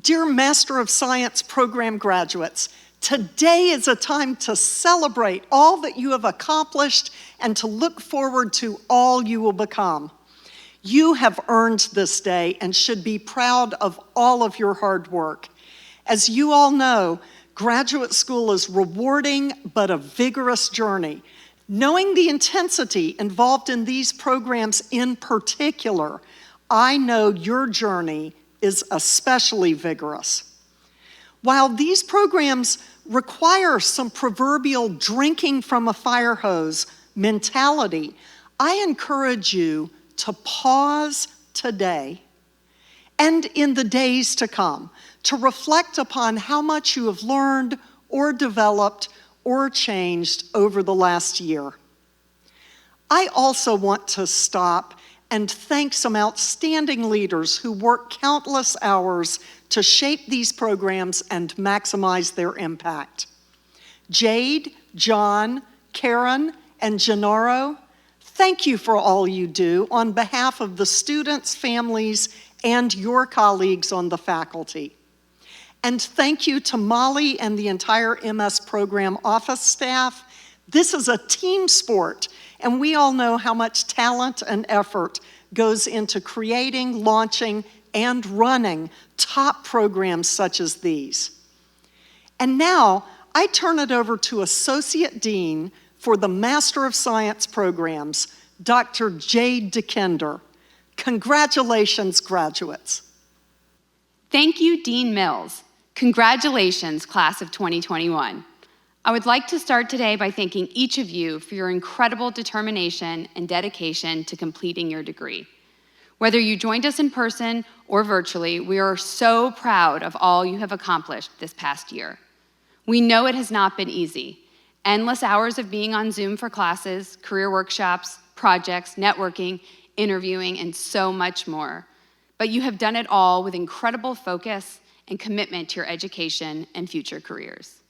Dear Master of Science program graduates, today is a time to celebrate all that you have accomplished and to look forward to all you will become. You have earned this day and should be proud of all of your hard work. As you all know, graduate school is rewarding but a vigorous journey. Knowing the intensity involved in these programs in particular, I know your journey is especially vigorous. While these programs require some proverbial drinking from a fire hose mentality, I encourage you to pause today and in the days to come to reflect upon how much you have learned or developed or changed over the last year. I also want to stop and thank some outstanding leaders who work countless hours to shape these programs and maximize their impact. Jade, John, Karen, and Gennaro, thank you for all you do on behalf of the students, families, and your colleagues on the faculty. And thank you to Molly and the entire MS program office staff. This is a team sport, and we all know how much talent and effort goes into creating, launching, and running top programs such as these. And now, I turn it over to Associate Dean for the Master of Science programs, Dr. Jade DeKinder. Congratulations, graduates. Thank you, Dean Mills. Congratulations, class of 2021. I would like to start today by thanking each of you for your incredible determination and dedication to completing your degree. Whether you joined us in person or virtually, we are so proud of all you have accomplished this past year. We know it has not been easy. Endless hours of being on Zoom for classes, career workshops, projects, networking, interviewing, and so much more. But you have done it all with incredible focus and commitment to your education and future careers.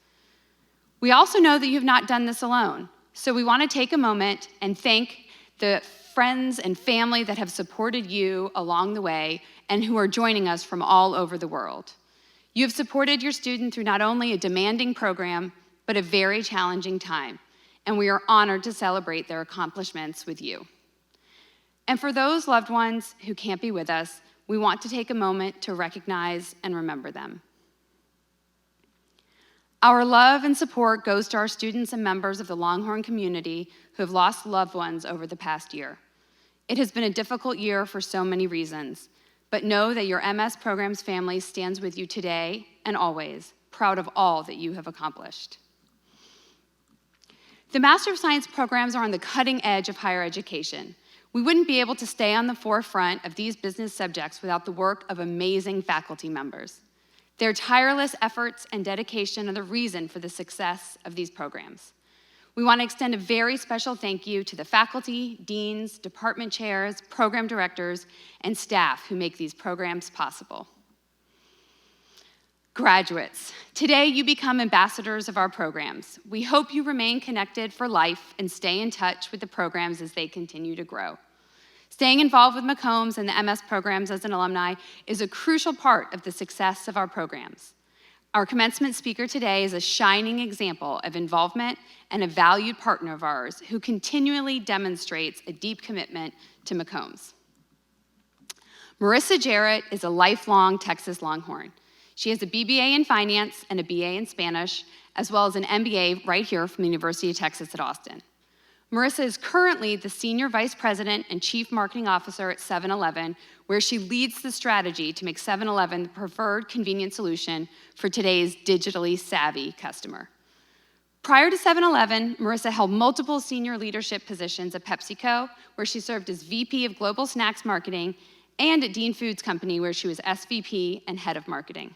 We also know that you have not done this alone, so we want to take a moment and thank the friends and family that have supported you along the way and who are joining us from all over the world. You have supported your student through not only a demanding program, but a very challenging time, and we are honored to celebrate their accomplishments with you. And for those loved ones who can't be with us, we want to take a moment to recognize and remember them. Our love and support goes to our students and members of the Longhorn community who have lost loved ones over the past year. It has been a difficult year for so many reasons, but know that your MS Programs family stands with you today and always, proud of all that you have accomplished. The Master of Science programs are on the cutting edge of higher education. We wouldn't be able to stay on the forefront of these business subjects without the work of amazing faculty members. Their tireless efforts and dedication are the reason for the success of these programs. We want to extend a very special thank you to the faculty, deans, department chairs, program directors, and staff who make these programs possible. Graduates, today you become ambassadors of our programs. We hope you remain connected for life and stay in touch with the programs as they continue to grow. Staying involved with McCombs and the MS programs as an alumni is a crucial part of the success of our programs. Our commencement speaker today is a shining example of involvement and a valued partner of ours who continually demonstrates a deep commitment to McCombs. Marissa Jarrett is a lifelong Texas Longhorn. She has a BBA in finance and a BA in Spanish, as well as an MBA right here from the University of Texas at Austin. Marissa is currently the Senior Vice President and Chief Marketing Officer at 7-Eleven, where she leads the strategy to make 7-Eleven the preferred convenience solution for today's digitally savvy customer. Prior to 7-Eleven, Marissa held multiple senior leadership positions at PepsiCo, where she served as VP of Global Snacks Marketing, and at Dean Foods Company, where she was SVP and Head of Marketing.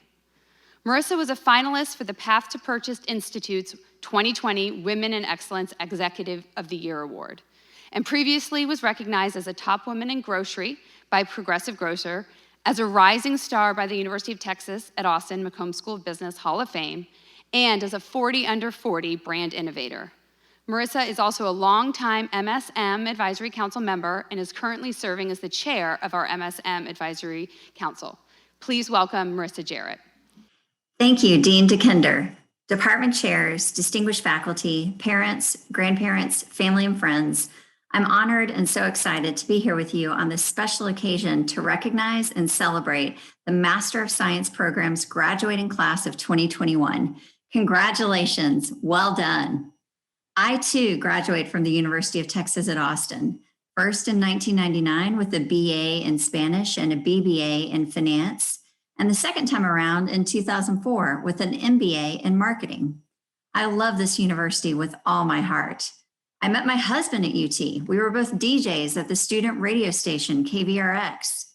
Marissa was a finalist for the Path to Purchase Institute's 2020 Women in Excellence Executive of the Year Award, and previously was recognized as a top woman in grocery by Progressive Grocer, as a rising star by the University of Texas at Austin McCombs School of Business Hall of Fame, and as a 40 under 40 brand innovator. Marissa is also a longtime MSM Advisory Council member and is currently serving as the chair of our MSM Advisory Council. Please welcome Marissa Jarrett. Thank you, Dean DeKinder. Department chairs, distinguished faculty, parents, grandparents, family, and friends, I'm honored and so excited to be here with you on this special occasion to recognize and celebrate the Master of Science program's graduating class of 2021. Congratulations, well done. I too graduate from the University of Texas at Austin, first in 1999 with a BA in Spanish and a BBA in finance, and the second time around in 2004 with an MBA in marketing. I love this university with all my heart. I met my husband at UT. We were both DJs at the student radio station KVRX.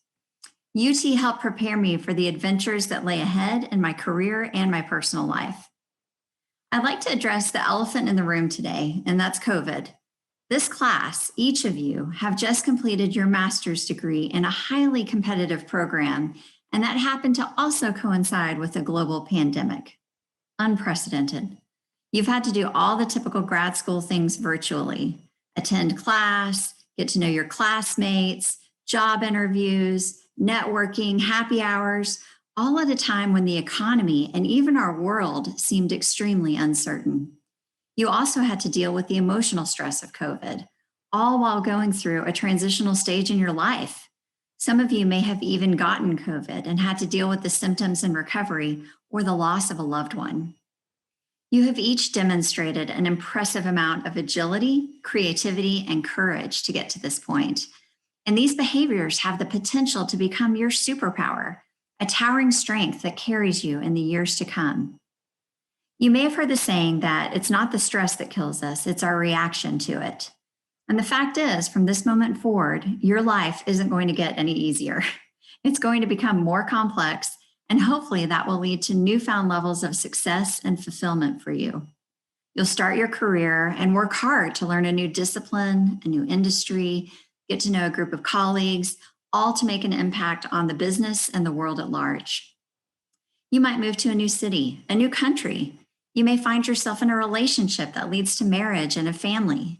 UT helped prepare me for the adventures that lay ahead in my career and my personal life. I'd like to address the elephant in the room today, and that's COVID. This class, each of you, have just completed your master's degree in a highly competitive program, and that happened to also coincide with a global pandemic. Unprecedented. You've had to do all the typical grad school things virtually: attend class, get to know your classmates, job interviews, networking, happy hours, all at a time when the economy and even our world seemed extremely uncertain. You also had to deal with the emotional stress of COVID, all while going through a transitional stage in your life. Some of you may have even gotten COVID and had to deal with the symptoms and recovery or the loss of a loved one. You have each demonstrated an impressive amount of agility, creativity, and courage to get to this point. And these behaviors have the potential to become your superpower, a towering strength that carries you in the years to come. You may have heard the saying that it's not the stress that kills us, it's our reaction to it. And the fact is, from this moment forward, your life isn't going to get any easier. It's going to become more complex, and hopefully that will lead to newfound levels of success and fulfillment for you. You'll start your career and work hard to learn a new discipline, a new industry, get to know a group of colleagues, all to make an impact on the business and the world at large. You might move to a new city, a new country. You may find yourself in a relationship that leads to marriage and a family.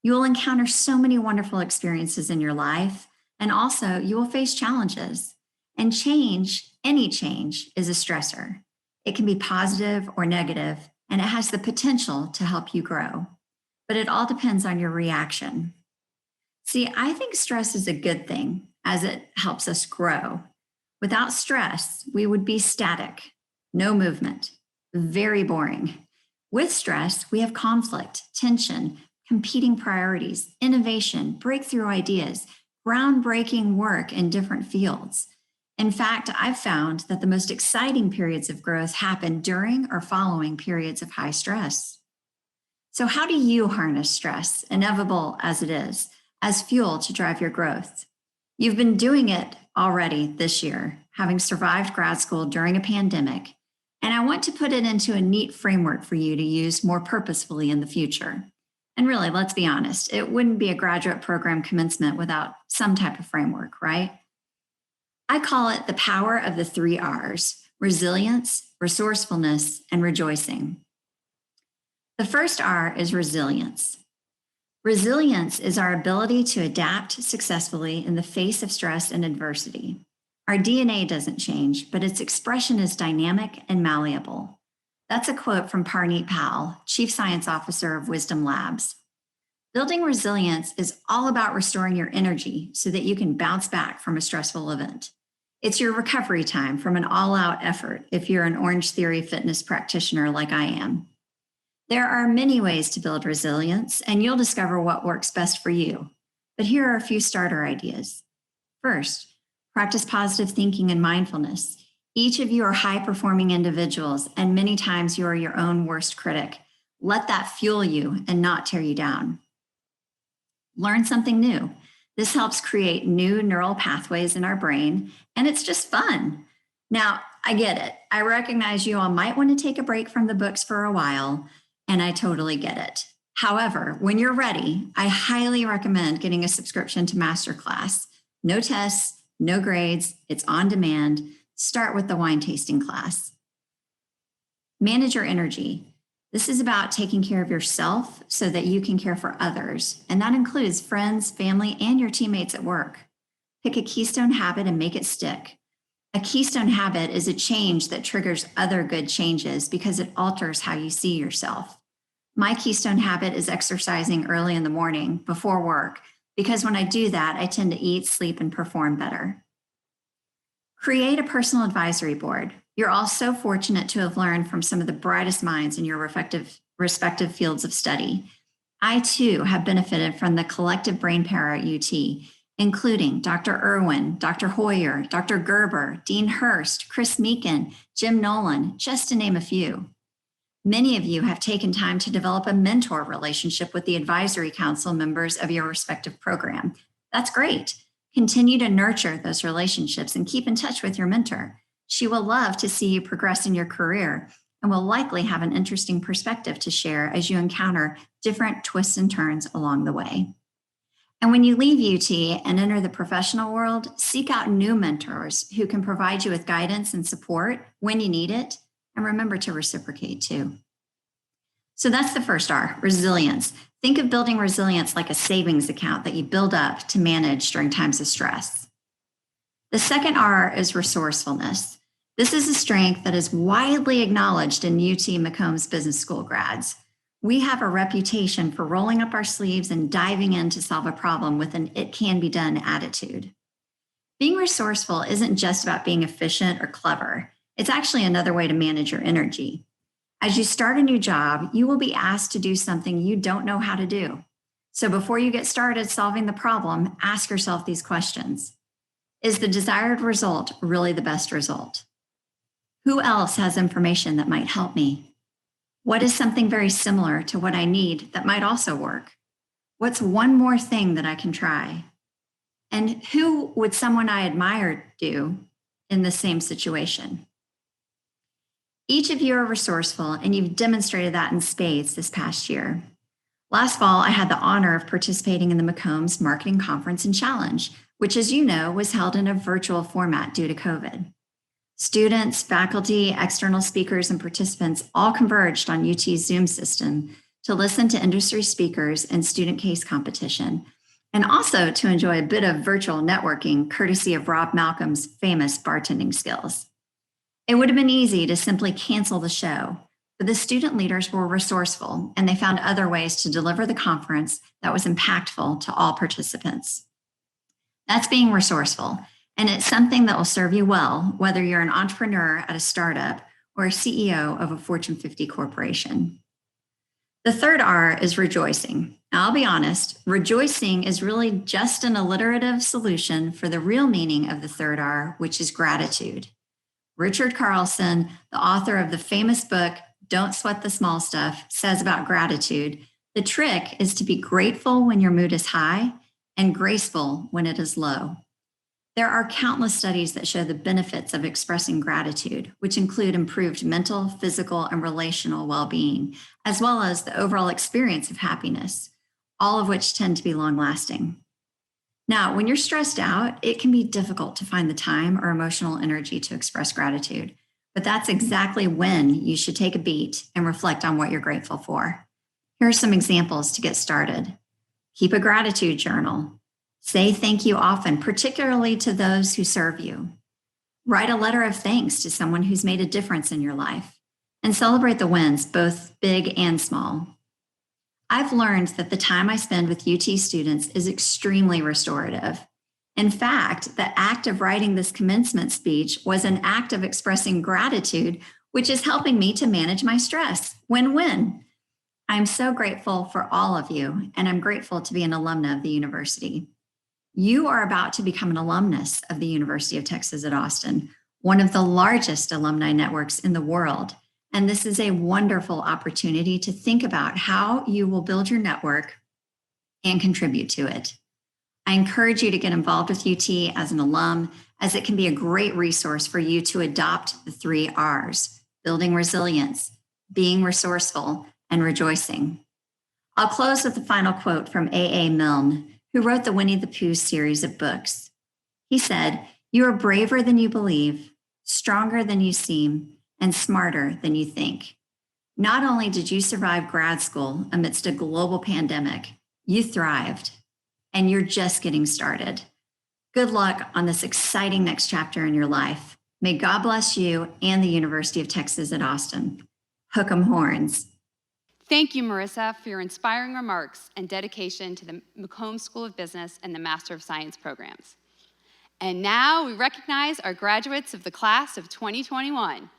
You will encounter so many wonderful experiences in your life, and also you will face challenges. And change, any change, is a stressor. It can be positive or negative, and it has the potential to help you grow. But it all depends on your reaction. See, I think stress is a good thing, as it helps us grow. Without stress, we would be static, no movement, very boring. With stress, we have conflict, tension, competing priorities, innovation, breakthrough ideas, groundbreaking work in different fields. In fact, I've found that the most exciting periods of growth happen during or following periods of high stress. So how do you harness stress, inevitable as it is, as fuel to drive your growth? You've been doing it already this year, having survived grad school during a pandemic, and I want to put it into a neat framework for you to use more purposefully in the future. And really, let's be honest, it wouldn't be a graduate program commencement without some type of framework, right? I call it the power of the 3 R's: resilience, resourcefulness, and rejoicing. The first R is resilience. Resilience is our ability to adapt successfully in the face of stress and adversity. Our DNA doesn't change, but its expression is dynamic and malleable. That's a quote from Parneet Pal, Chief Science Officer of Wisdom Labs. Building resilience is all about restoring your energy so that you can bounce back from a stressful event. It's your recovery time from an all-out effort if you're an Orange Theory fitness practitioner like I am. There are many ways to build resilience, and you'll discover what works best for you. But here are a few starter ideas. First, practice positive thinking and mindfulness. Each of you are high-performing individuals, and many times you are your own worst critic. Let that fuel you and not tear you down. Learn something new. This helps create new neural pathways in our brain, and it's just fun. Now, I get it. I recognize you all might want to take a break from the books for a while, and I totally get it. However, when you're ready, I highly recommend getting a subscription to Masterclass. No tests, no grades, it's on demand. Start with the wine tasting class. Manage your energy. This is about taking care of yourself so that you can care for others, and that includes friends, family, and your teammates at work. Pick a keystone habit and make it stick. A keystone habit is a change that triggers other good changes because it alters how you see yourself. My keystone habit is exercising early in the morning before work, because when I do that, I tend to eat, sleep, and perform better. Create a personal advisory board. You're all so fortunate to have learned from some of the brightest minds in your respective fields of study. I too have benefited from the collective brain power at UT, including Dr. Irwin, Dr. Hoyer, Dr. Gerber, Dean Hurst, Chris Meekin, Jim Nolan, just to name a few. Many of you have taken time to develop a mentor relationship with the advisory council members of your respective program. That's great. Continue to nurture those relationships and keep in touch with your mentor. She will love to see you progress in your career and will likely have an interesting perspective to share as you encounter different twists and turns along the way. And when you leave UT and enter the professional world, seek out new mentors who can provide you with guidance and support when you need it, and remember to reciprocate too. So that's the first R, resilience. Think of building resilience like a savings account that you build up to manage during times of stress. The second R is resourcefulness. This is a strength that is widely acknowledged in UT McCombs Business School grads. We have a reputation for rolling up our sleeves and diving in to solve a problem with an it can be done attitude. Being resourceful isn't just about being efficient or clever. It's actually another way to manage your energy. As you start a new job, you will be asked to do something you don't know how to do. So before you get started solving the problem, ask yourself these questions. Is the desired result really the best result? Who else has information that might help me? What is something very similar to what I need that might also work? What's one more thing that I can try? And who would someone I admire do in the same situation? Each of you are resourceful, and you've demonstrated that in spades this past year. Last fall, I had the honor of participating in the McCombs Marketing Conference and Challenge, which, as you know, was held in a virtual format due to COVID. Students, faculty, external speakers, and participants all converged on UT's Zoom system to listen to industry speakers and student case competition, and also to enjoy a bit of virtual networking courtesy of Rob Malcolm's famous bartending skills. It would have been easy to simply cancel the show, but the student leaders were resourceful and they found other ways to deliver the conference that was impactful to all participants. That's being resourceful, and it's something that will serve you well, whether you're an entrepreneur at a startup or a CEO of a Fortune 50 corporation. The third R is rejoicing. Now, I'll be honest, rejoicing is really just an alliterative solution for the real meaning of the third R, which is gratitude. Richard Carlson, the author of the famous book, Don't Sweat the Small Stuff, says about gratitude, the trick is to be grateful when your mood is high and graceful when it is low. There are countless studies that show the benefits of expressing gratitude, which include improved mental, physical, and relational well-being, as well as the overall experience of happiness, all of which tend to be long-lasting. Now, when you're stressed out, it can be difficult to find the time or emotional energy to express gratitude, but that's exactly when you should take a beat and reflect on what you're grateful for. Here are some examples to get started. Keep a gratitude journal. Say thank you often, particularly to those who serve you. Write a letter of thanks to someone who's made a difference in your life, and celebrate the wins, both big and small. I've learned that the time I spend with UT students is extremely restorative. In fact, the act of writing this commencement speech was an act of expressing gratitude, which is helping me to manage my stress. Win-win. I'm so grateful for all of you, and I'm grateful to be an alumna of the university. You are about to become an alumnus of the University of Texas at Austin, one of the largest alumni networks in the world. And this is a wonderful opportunity to think about how you will build your network and contribute to it. I encourage you to get involved with UT as an alum, as it can be a great resource for you to adopt the 3 R's, building resilience, being resourceful, and rejoicing. I'll close with the final quote from A.A. Milne, who wrote the Winnie the Pooh series of books. He said, "You are braver than you believe, stronger than you seem, and smarter than you think." Not only did you survive grad school amidst a global pandemic, you thrived, and you're just getting started. Good luck on this exciting next chapter in your life. May God bless you and the University of Texas at Austin. Hook 'em horns. Thank you, Marissa, for your inspiring remarks and dedication to the McCombs School of Business and the Master of Science programs. And now we recognize our graduates of the class of 2021.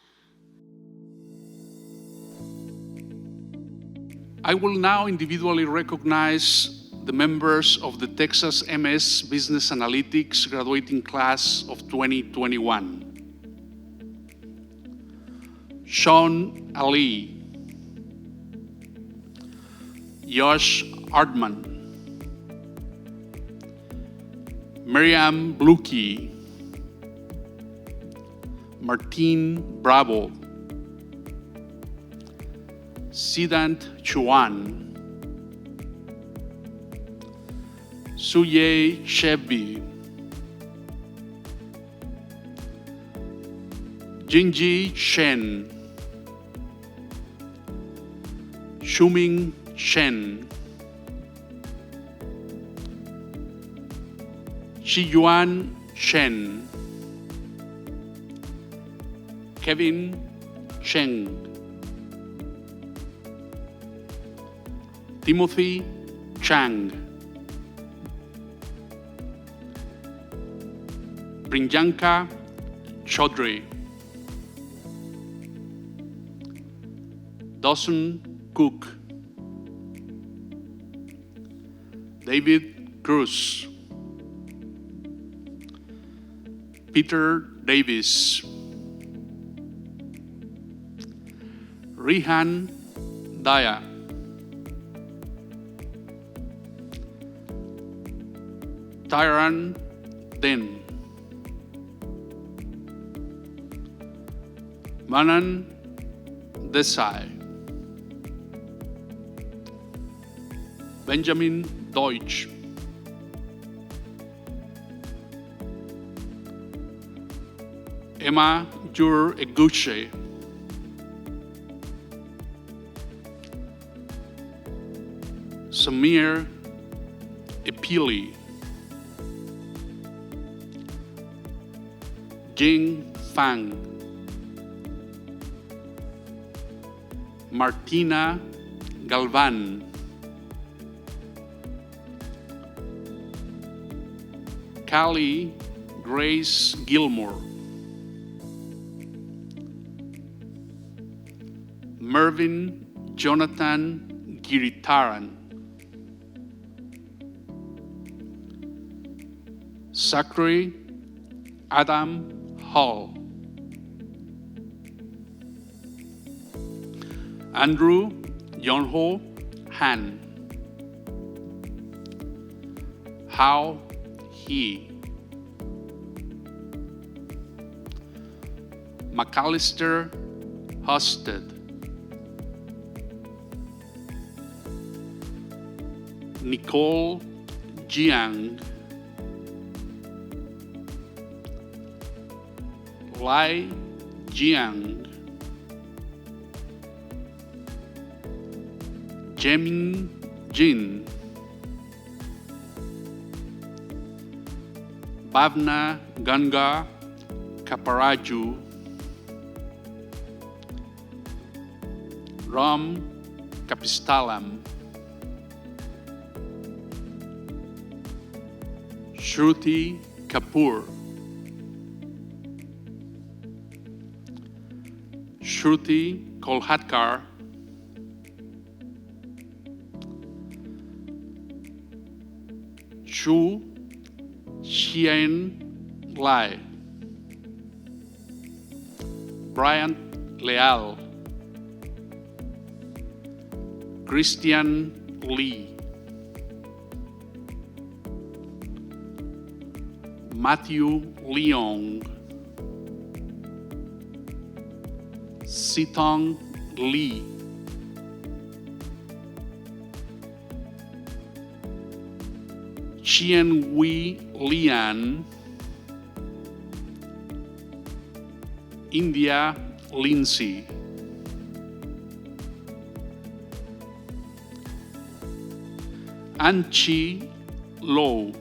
I will now individually recognize the members of the Texas MS Business Analytics graduating class of 2021. Sean Ali, Josh Ardman, Miriam Blukey, Martine Bravo, Siddhant Chuan, Suyei Chevy, Jingji Shen, Shuming Shen, Shiyuan Shen, Kevin Cheng, Timothy Chang, Prinyanka Chaudhry, Dawson Cook, David Cruz, Peter Davis, Rihan Daya, Tyran Den, Manan Desai, Benjamin Deutsch, Emma Jur Eguche, Samir Epili, Jing Fang, Martina Galvan, Callie Grace Gilmore, Mervyn Jonathan Giritaran, Zachary Adam Hall, Andrew Yonho Han, Hao He, McAllister Husted, Nicole Jiang, Lai Jiang, Jemin Jin, Bhavna Ganga Kaparaju, Ram Kapistalam, Shruti Kapoor, Shruti Kolhatkar, Chu Xian Lai, Brian Leal, Christian Lee, Matthew Leong, Sitong Lee, Chien Wei Lian, India Lindsay, Anchi Low,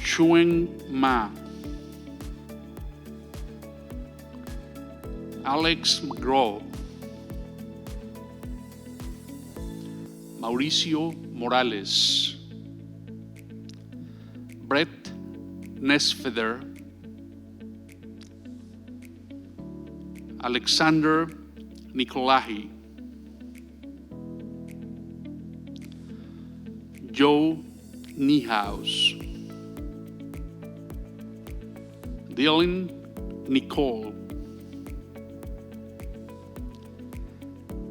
Chuen Ma, Alex McGraw, Mauricio Morales, Brett Nesfeder, Alexander Nicolahi, Joe Niehaus, Dylan Nicole,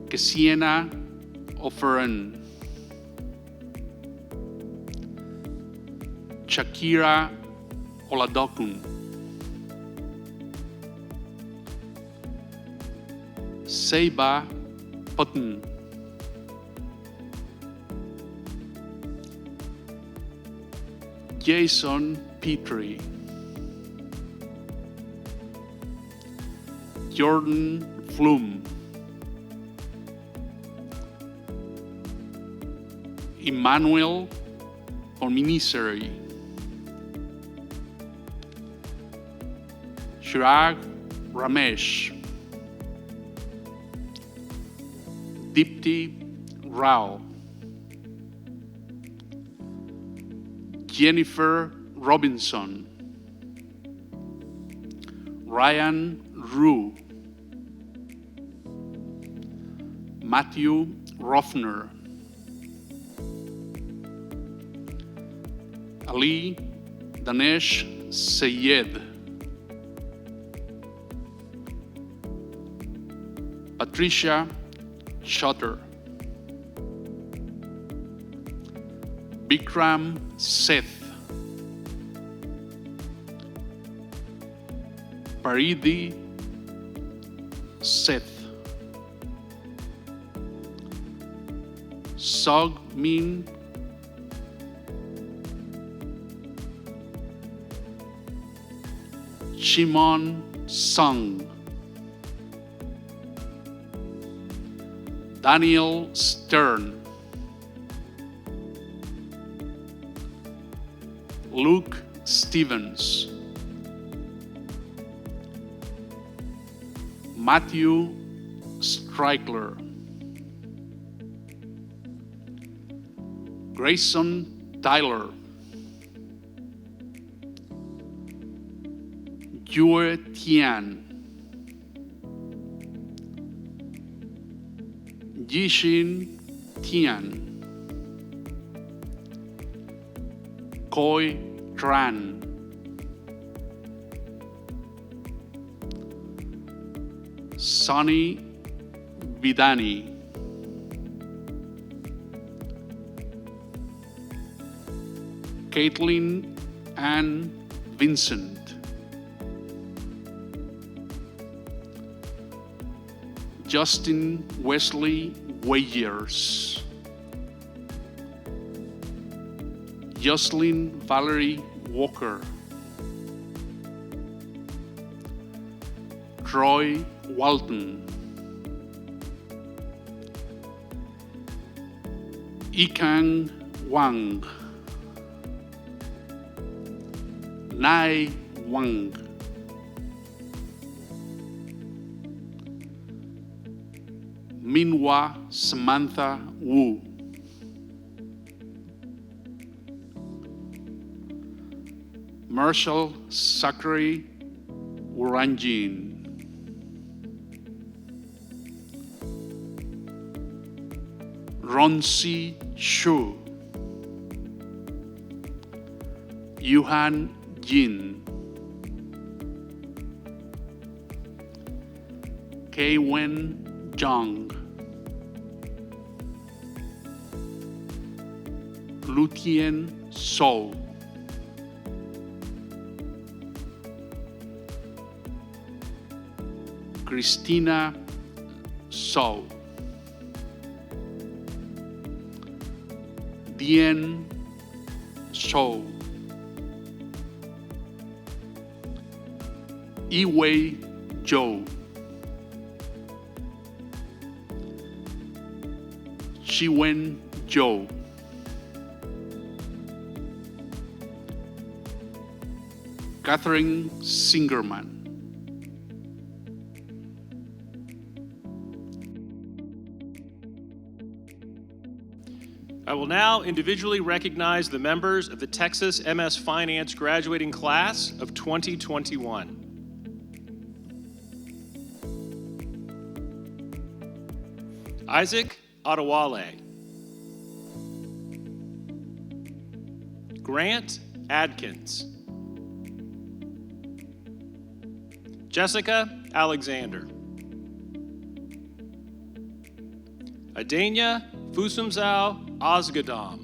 Kesiena Oferen, Shakira Oladokun, Seiba Putton, Jason Petrie, Jordan Flum, Emmanuel Ominiseri, Chirag Ramesh, Dipti Rao, Jennifer Robinson, Ryan Rue, Matthew Roffner, Ali Danesh Sayed, Patricia Shutter, Bikram Seth, Paridi Seth, Sog Min, Shimon Sung, Daniel Stern, Luke Stevens, Matthew Streichler, Grayson Tyler, Yue Tian, Yixin Tian, Koi Tran, Sonny Vidani, Caitlin Ann Vincent, Justin Wesley Wayers, Jocelyn Valerie Walker, Troy Walton, Ikang Wang, Nai Wang, Minhwa Samantha Wu, Marshall Zachary Uranjin, Ronsi Shu, Yuhan Jin, Kei-Wen Zhang, Lutien So, Christina So, Dien So, Iwei Zhou, Shiwen Zhou, Catherine Singerman. I will now individually recognize the members of the Texas MS Finance graduating class of 2021. Isaac Adewale. Grant Adkins. Jessica Alexander. Adenia Fusumzao Osgadam.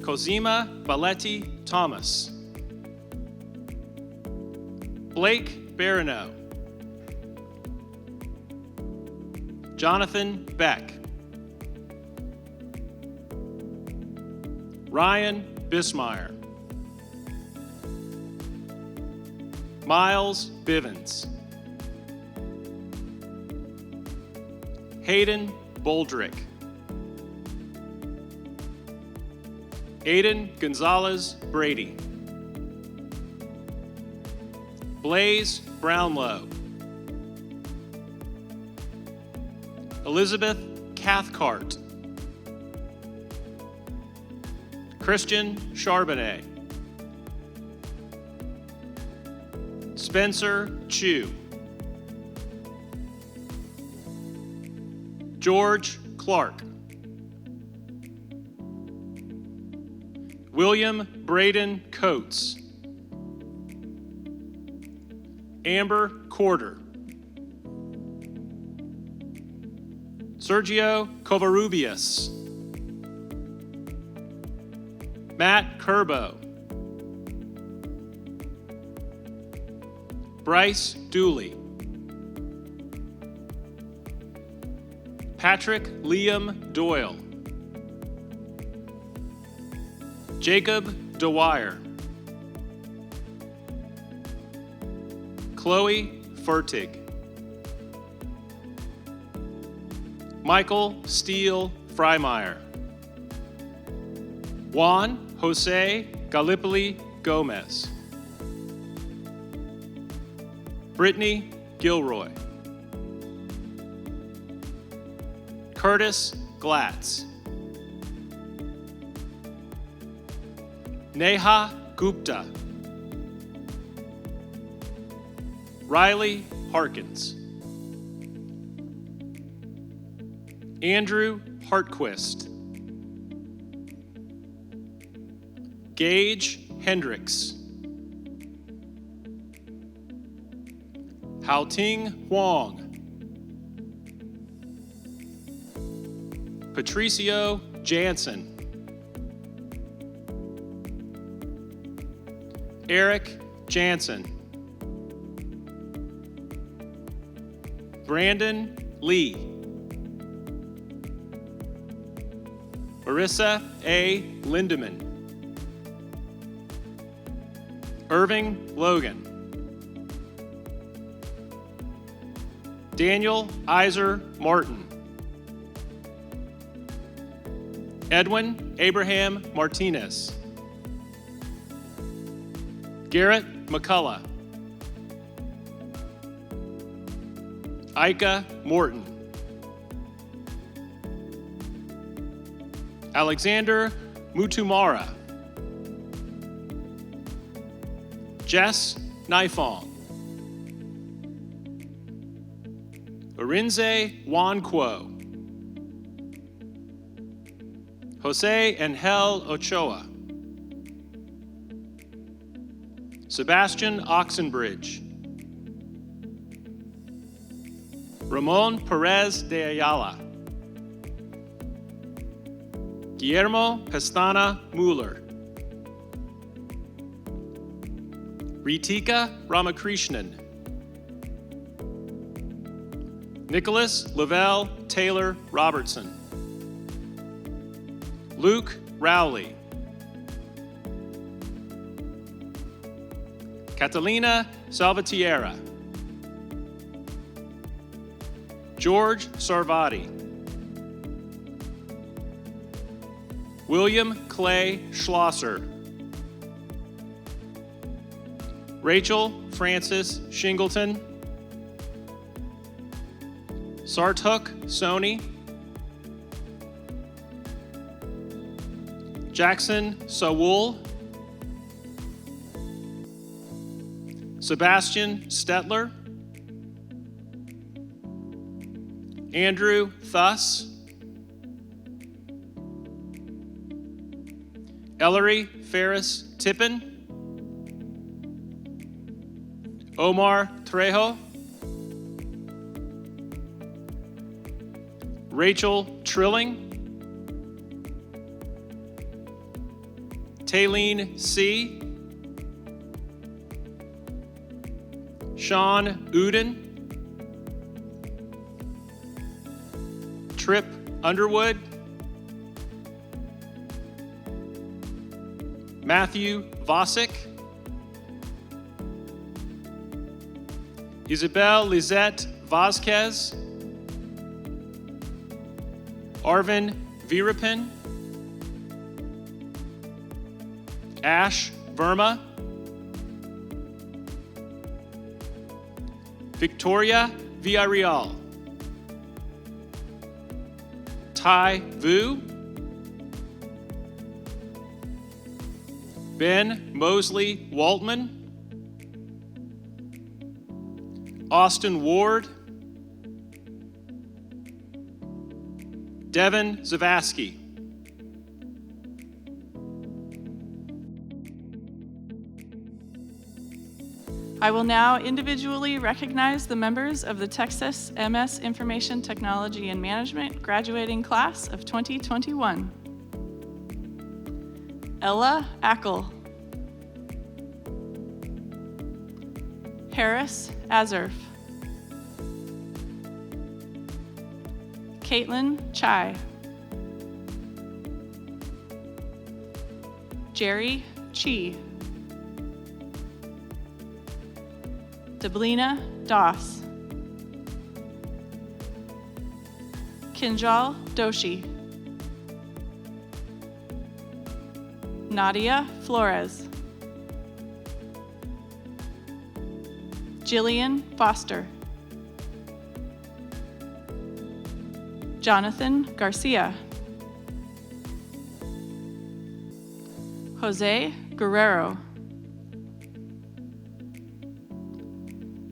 Cosima Balletti Thomas. Blake Barano. Jonathan Beck. Ryan Bismeyer. Miles Bivens. Hayden Boldrick. Aiden Gonzalez Brady. Blaze Brownlow. Elizabeth Cathcart. Christian Charbonnet. Spencer Chu. George Clark. William Braden Coates. Amber Corder. Sergio Covarrubias. Matt Curbo. Bryce Dooley. Patrick Liam Doyle. Jacob Dwyer. Chloe Fertig. Michael Steele Freimeyer. Juan Jose Gallipoli Gomez. Brittany Gilroy. Curtis Glatz. Neha Gupta. Riley Harkins. Andrew Hartquist. Gage Hendricks. Haoting Huang. Patricio Jansen. Eric Jansen. Brandon Lee. Marissa A. Lindemann. Irving Logan. Daniel Iser Martin. Edwin Abraham Martinez. Garrett McCullough. Ika Morton. Alexander Mutumara. Jess Naifong. Arinze Wanquo. Jose Angel Ochoa. Sebastian Oxenbridge. Ramon Perez de Ayala. Guillermo Pestana Mueller. Ritika Ramakrishnan. Nicholas Lavelle Taylor Robertson. Luke Rowley. Catalina Salvatierra. George Sarvati. William Clay Schlosser. Rachel Frances Shingleton, Sartuk Soni, Jackson Sawul, Sebastian Stetler, Andrew Thuss, Ellery Ferris Tippin, Omar Trejo, Rachel Trilling, Taylene C., Sean Uden, Trip Underwood, Matthew Vosick, Isabel Lizette Vasquez, Arvin Virapin, Ash Verma, Victoria Villarreal, Tai Vu, Ben Mosley Waltman, Austin Ward, Devin Zavasky. I will now individually recognize the members of the Texas MS Information Technology and Management graduating class of 2021. Ella Ackel, Harris Azurf, Caitlin Chai, Jerry Chi, Deblina Doss, Kinjal Doshi, Nadia Flores, Jillian Foster, Jonathan Garcia, Jose Guerrero,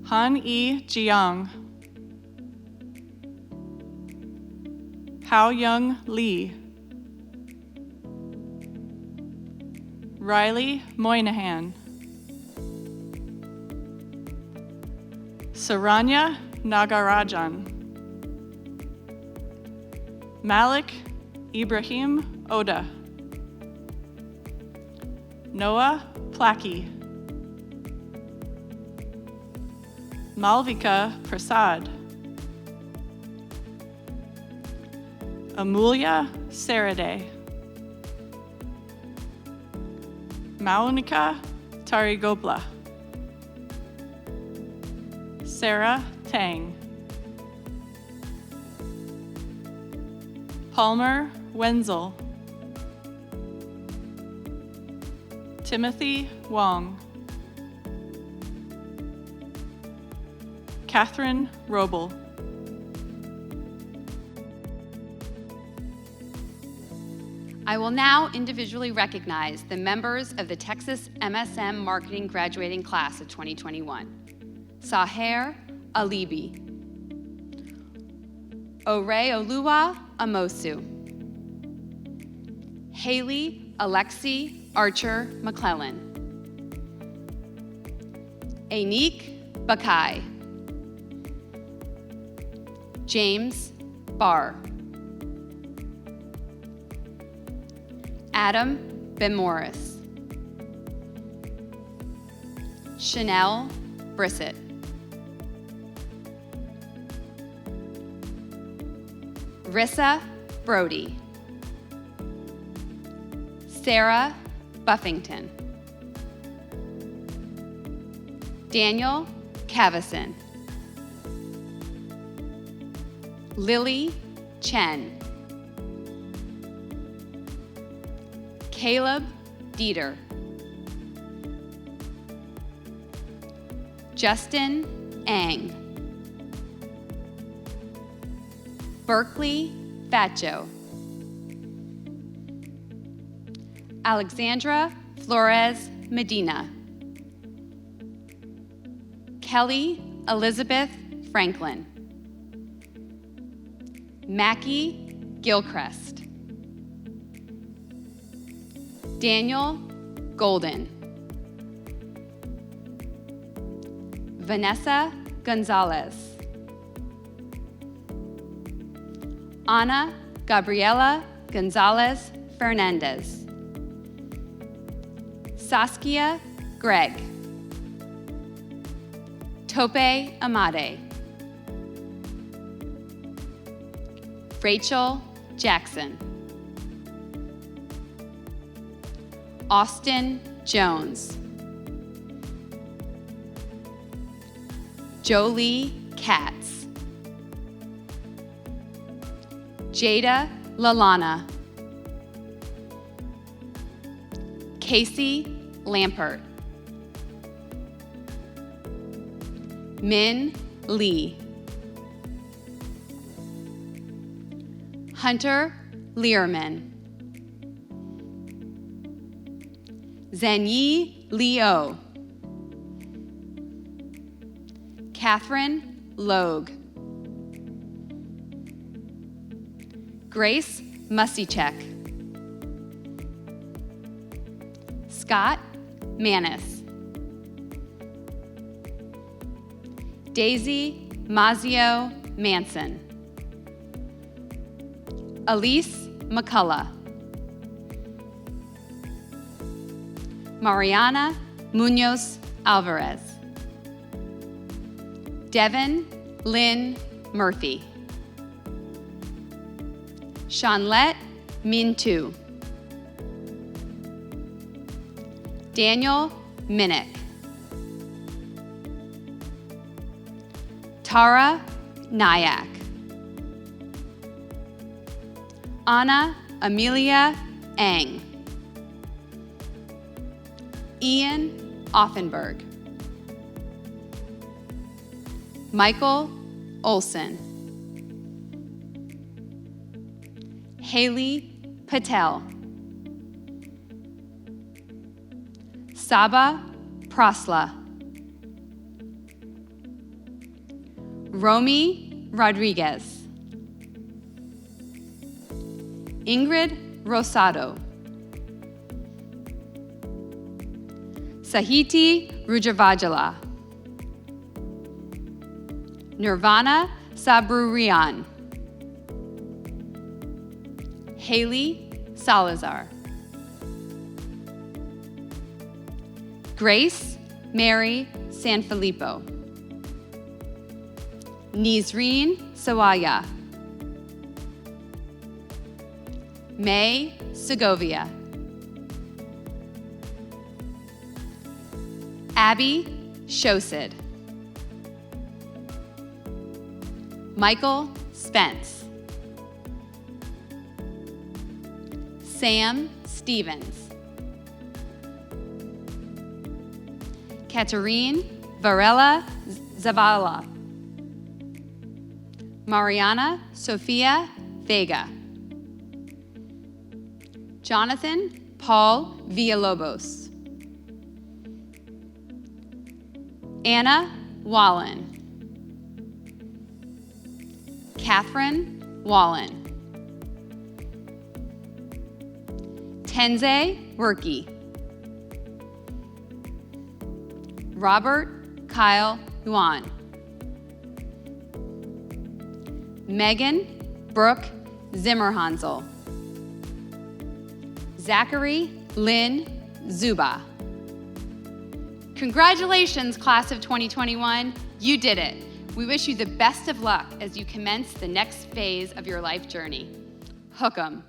Han E. Jiang, Hao Young Lee, Riley Moynihan, Saranya Nagarajan, Malik Ibrahim Oda, Noah Plaki, Malvika Prasad, Amulya Sarade, Maunika Tarigopla, Sarah Tang, Palmer Wenzel, Timothy Wong, Catherine Roble, I will now individually recognize the members of the Texas MSM Marketing graduating class of 2021. Saher Alibi, Oreoluwa Amosu, Haley Alexi Archer McClellan, Anik Bakai, James Barr, Adam Ben Morris, Chanel Brissett, Rissa Brody, Sarah Buffington, Daniel Cavison, Lily Chen, Caleb Dieter, Justin Ang. Berkeley Fatjo. Alexandra Flores Medina. Kelly Elizabeth Franklin. Mackie Gilchrist. Daniel Golden. Vanessa Gonzalez. Ana Gabriela Gonzalez Fernandez. Saskia Gregg. Tope Amade. Rachel Jackson. Austin Jones. Jolie Katz. Jada Lalana. Casey Lampert. Min Lee. Hunter Learman. Zenyi Leo. Catherine Logue. Grace Musichek. Scott Manis. Daisy Mazio Manson. Elise McCullough. Mariana Munoz Alvarez. Devin Lynn Murphy. Shanlet Mintu. Daniel Minnick. Tara Nyack. Anna Amelia Ang. Ian Offenberg. Michael Olson. Haley Patel. Saba Prasla. Romy Rodriguez. Ingrid Rosado. Sahiti Rujavajala. Nirvana Sabrurian. Haley Salazar. Grace Mary Sanfilippo. Nizreen Sawaya. May Segovia. Abby Shosid. Michael Spence. Sam Stevens. Katerine Varela Zavala. Mariana Sofia Vega. Jonathan Paul Villalobos. Anna Wallen. Catherine Wallen. Tenze Werke. Robert Kyle Yuan. Megan Brooke Zimmerhansel. Zachary Lynn Zuba. Congratulations, class of 2021. You did it. We wish you the best of luck as you commence the next phase of your life journey. Hook 'em.